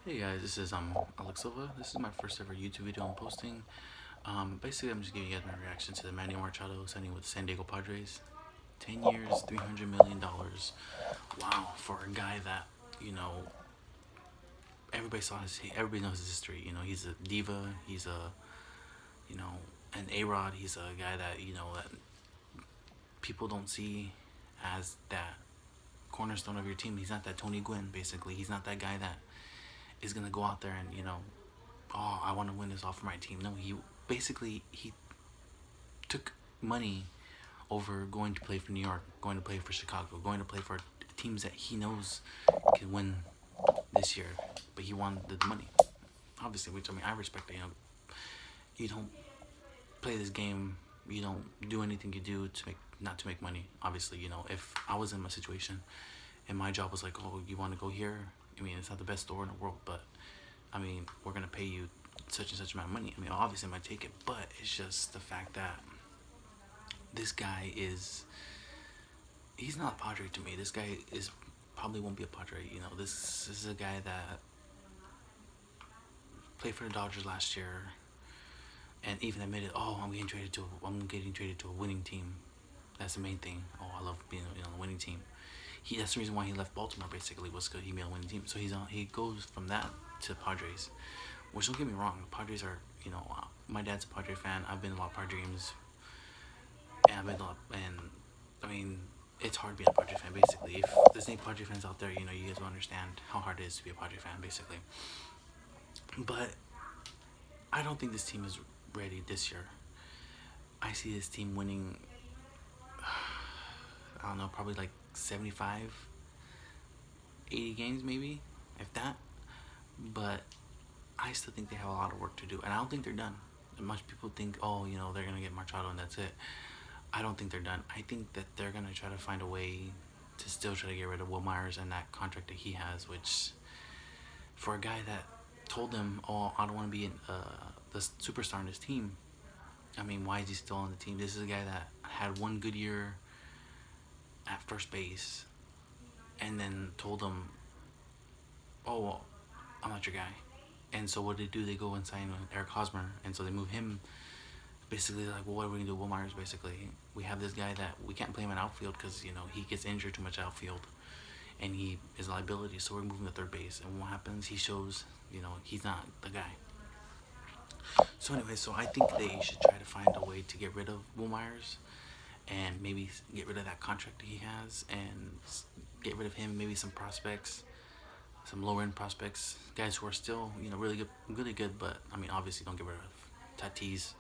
Hey guys, this is Alex Silva. This is my first ever YouTube video I'm posting. Basically, I'm just giving you guys my reaction to the Manny Machado signing with San Diego Padres. 10 years, $300 million. Wow, for a guy that everybody knows his history. He's a diva. He's a you know an A-Rod. He's a guy that that people don't see as that cornerstone of your team. He's not that Tony Gwynn. Basically, he's not that guy that is gonna go out there and oh, I want to win this all for my team. No, he took money over going to play for New York, going to play for Chicago, going to play for teams that he knows can win this year, but he wanted the money. Obviously, which I respect it. You don't play this game. You don't do anything you do to make not to make money. Obviously, if I was in my situation and my job was like, oh, you want to go here? It's not the best store in the world, but we're gonna pay you such and such amount of money. Obviously, I might take it, but it's just the fact that this guy he's not a Padre to me. This guy is probably won't be a Padre. This is a guy that played for the Dodgers last year, and even admitted, oh, I'm getting traded to a winning team. That's the main thing. Oh, I love being on a winning team. That's the reason why he left Baltimore. Basically, was because he made a winning team. So he goes from that to Padres. Which, don't get me wrong, Padres are, my dad's a Padre fan. I've been to a lot of Padre games, and it's hard being a Padre fan. Basically, if there's any Padre fans out there, you guys will understand how hard it is to be a Padre fan. Basically, but I don't think this team is ready this year. I see this team winning. I don't know, probably like 75, 80 games, maybe, if that. But I still think they have a lot of work to do, and I don't think they're done. Much people think, oh, they're gonna get Machado and that's it. I don't think they're done. I think that they're gonna try to find a way to still try to get rid of Will Myers and that contract that he has, which for a guy that told them, oh, I don't want to be the superstar in this team. Why is he still on the team? This is a guy that had one good year at first base, and then told them, oh, well, I'm not your guy. And so what did they do? They go and sign Eric Hosmer, and so they move him. Basically, they're like, well, what are we gonna do? Will Myers, basically, we have this guy that we can't play him in outfield because he gets injured too much outfield, and he is a liability. So we're moving to third base, and what happens? He shows he's not the guy. So anyway, so I think they should try to find a way to get rid of Will Myers, and maybe get rid of that contract that he has, and get rid of him. Maybe some prospects, some lower end prospects, guys who are still really good. But obviously don't get rid of Tatis,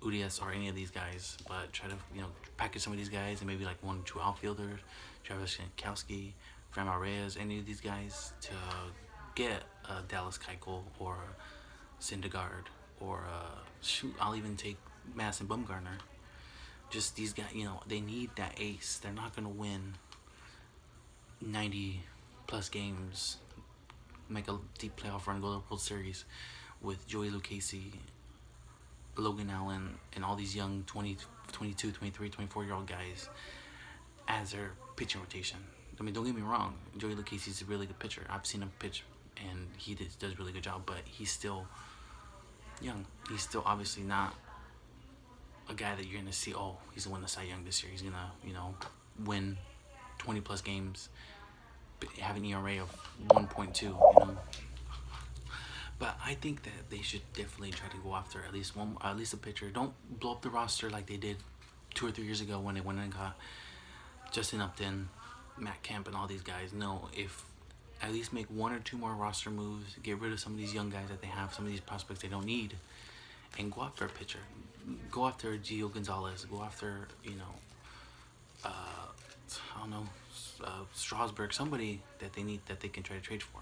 Udias, or any of these guys. But try to package some of these guys and maybe like 1 or 2 outfielders, Travis Kankowski, Framber Reyes, any of these guys to get Dallas Keuchel or Syndergaard or shoot, I'll even take Madison Bumgarner. Just these guys, they need that ace. They're not gonna win 90 plus games, make a deep playoff run, go to the World Series with Joey Lucchesi, Logan Allen, and all these young 20, 22, 23, 24-year-old guys as their pitching rotation. Don't get me wrong, Joey Lucchesi's a really good pitcher. I've seen him pitch, and he does a really good job, but he's still young. He's still obviously not a guy that you're going to see, oh, he's going to win the Cy Young this year. He's going to, win 20 plus games, but have an ERA of 1.2. But I think that they should definitely try to go after at least a pitcher. Don't blow up the roster like they did 2 or 3 years ago when they went and got Justin Upton, Matt Kemp, and all these guys. No, if at least make 1 or 2 more roster moves, get rid of some of these young guys that they have, some of these prospects they don't need, and go after a pitcher. Go after Gio Gonzalez. Go after I don't know, Strasburg, somebody that they need that they can try to trade for.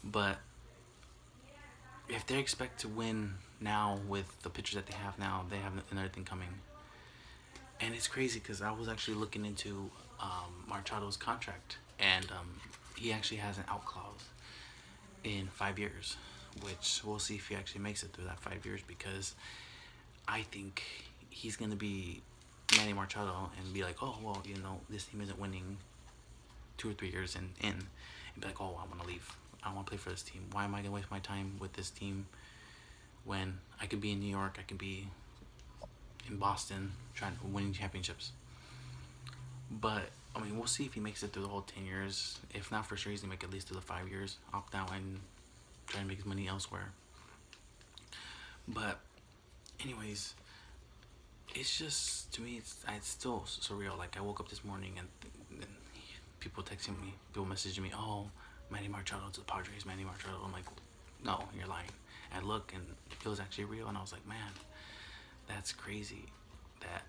But if they expect to win now with the pitchers that they have now, they have another thing coming. And it's crazy because I was actually looking into Machado's contract, and he actually has an out clause in 5 years, which we'll see if he actually makes it through that 5 years, because I think he's going to be Manny Machado and be like, oh, well, this team isn't winning 2 or 3 years and be like, oh, I want to leave. I don't want to play for this team. Why am I gonna waste my time with this team when I could be in New York, I could be in Boston trying to winning championships. But I mean, we'll see if he makes it through the whole 10 years. If not, for sure he's gonna make at least through the 5 years, opt out and try to make his money elsewhere. But anyways, it's just, to me, it's still surreal. Like, I woke up this morning and people texting me, people messaging me, oh, Manny Machado to the Padres, Manny Machado. I'm like, no, you're lying. And I look, and it was actually real, and I was like, man, that's crazy that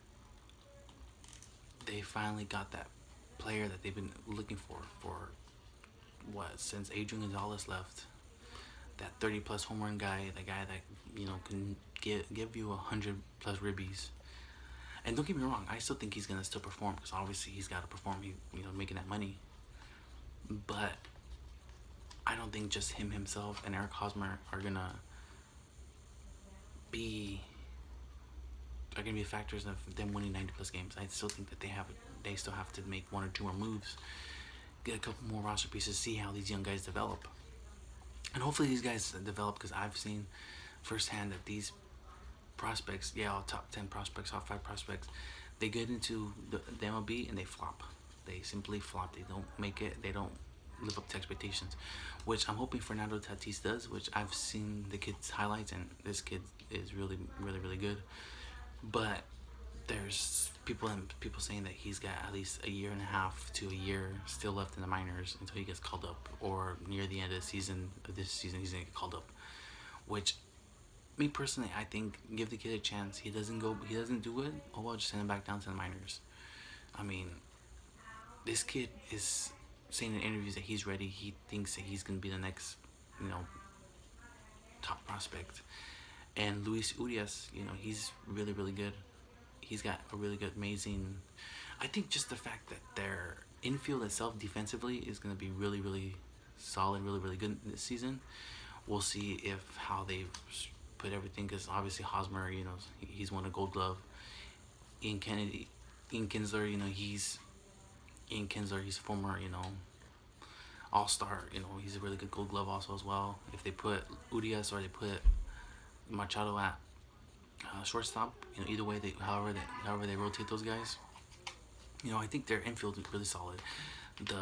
they finally got that player that they've been looking for what, since Adrian Gonzalez left. That 30 plus home run guy, the guy that, you know, can give you 100 plus ribbies. And don't get me wrong, I still think he's gonna still perform, because obviously he's got to perform. Making that money. But I don't think just himself and Eric Hosmer are gonna be factors of them winning 90 plus games. I still think that they still have to make one or two more moves, get a couple more roster pieces, see how these young guys develop, and hopefully these guys develop, because I've seen firsthand that these prospects, all top 10 prospects, top 5 prospects, they get into the MLB and they flop. They simply flop. They don't make it. They don't live up to expectations, which I'm hoping Fernando Tatis does, which I've seen the kid's highlights, and this kid is really, really, really good. But there's people saying that he's got at least a year and a half to a year still left in the minors until he gets called up, or near the end of this season he's gonna get called up. Which, me personally, I think, give the kid a chance. He doesn't do good, oh well, just send him back down to the minors. I mean, this kid is saying in interviews that he's ready. He thinks that he's gonna be the next, top prospect. And Luis Urias, he's really, really good. He's got a really good, amazing. I think just the fact that their infield itself defensively is going to be really, really solid, really, really good this season. We'll see how they put everything, because obviously Hosmer, he's won a Gold Glove. Ian Kinsler, he's former, All-Star. He's a really good Gold Glove also as well. If they put Urias or they put Machado at shortstop, either way, however they rotate those guys, I think their infield is really solid. The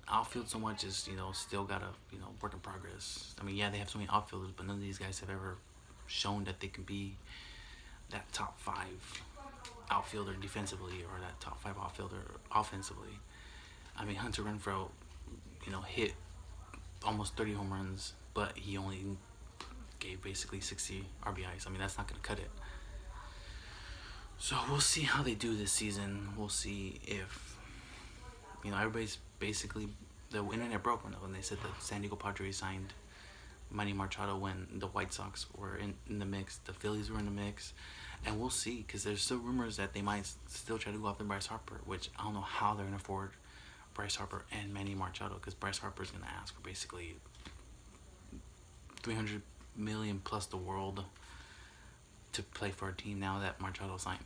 outfield so much is, still got a, work in progress. I mean, yeah, they have so many outfielders, but none of these guys have ever shown that they can be that top 5 outfielder defensively, or that top 5 outfielder offensively. I mean, Hunter Renfroe, hit almost 30 home runs, but he only gave basically 60 RBIs. I mean, that's not going to cut it. So we'll see how they do this season. We'll see if, everybody's basically, the internet broke when they said that San Diego Padres signed Manny Machado when the White Sox were in the mix, the Phillies were in the mix, and we'll see, because there's still rumors that they might still try to go after Bryce Harper, which I don't know how they're going to afford Bryce Harper and Manny Machado, because Bryce Harper is going to ask for basically $300 million plus the world to play for a team now that Machado signed.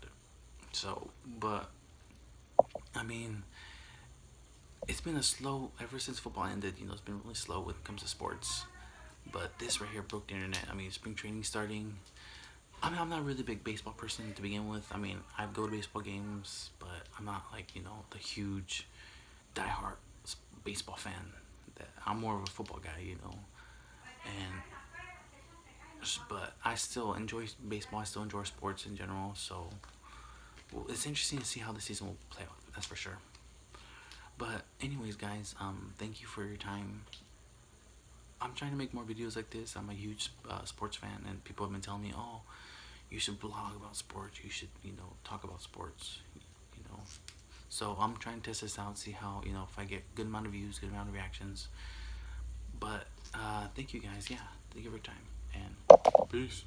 So, but I mean, it's been a slow, ever since football ended, it's been really slow when it comes to sports. But this right here broke the internet. I mean, spring training starting. I mean, I'm not really a big baseball person to begin with. I mean, I go to baseball games, but I'm not like, the huge diehard baseball fan. I'm more of a football guy, and but I still enjoy baseball. I still enjoy sports in general. So it's interesting to see how the season will play out. That's for sure. But anyways, guys, thank you for your time. I'm trying to make more videos like this. I'm a huge sports fan, and people have been telling me, oh, you should blog about sports. You should, talk about sports. So I'm trying to test this out, see how, if I get good amount of views, good amount of reactions. But thank you guys. Yeah, thank you for your time. And peace.